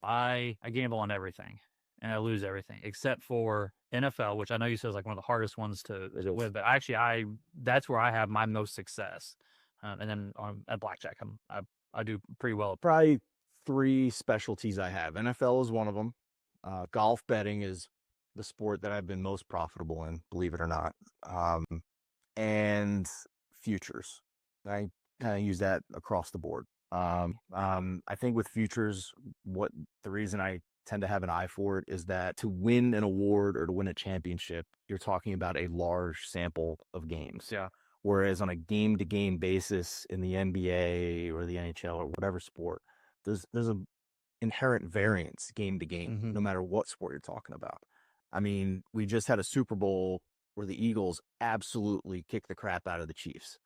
I gamble on everything, and I lose everything except for NFL, which I know you said is like one of the hardest ones to win. But actually, that's where I have my most success. And then at blackjack, I do pretty well. Probably three specialties I have. NFL is one of them. Golf betting is the sport that I've been most profitable in, believe it or not. And futures. I kind of use that across the board. I think with futures, what the reason I tend to have an eye for it is that to win an award or to win a championship, you're talking about a large sample of games. Yeah. Whereas on a game to game basis in the NBA or the NHL or whatever sport, there's an inherent variance game to game, no matter what sport you're talking about. I mean, we just had a Super Bowl where the Eagles absolutely kicked the crap out of the Chiefs.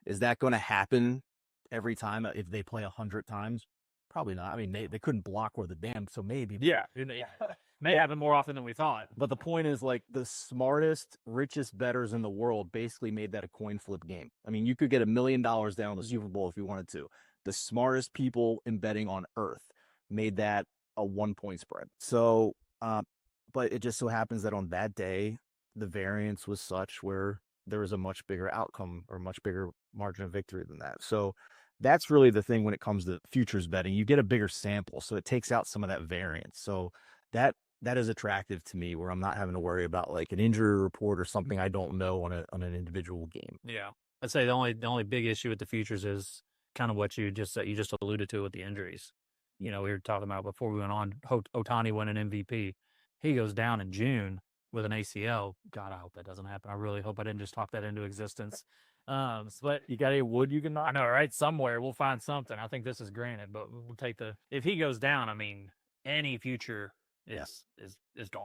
Is that going to happen every time if they play 100 times? Probably not. I mean, they couldn't block worth a damn, so maybe. Yeah. May happen more often than we thought. But the point is, like, the smartest, richest bettors in the world basically made that a coin flip game. I mean, you could get $1 million down on the Super Bowl if you wanted to. The smartest people in betting on earth made that a 1-point spread. So, but it just so happens that on that day, the variance was such where there was a much bigger outcome or much bigger margin of victory than that. So that's really the thing when it comes to futures betting. You get a bigger sample, so it takes out some of that variance. So that is attractive to me, where I'm not having to worry about like an injury report or something I don't know on an individual game. Yeah, I'd say the only big issue with the futures is kind of what you just alluded to with the injuries. We were talking about before we went on. Ohtani won an MVP. He goes down in June with an ACL. God, I hope that doesn't happen. I really hope I didn't just talk that into existence. But You got any wood you can knock? I know, right? Somewhere we'll find something. I think this is granted, but we'll take if he goes down. I mean, any future is gone.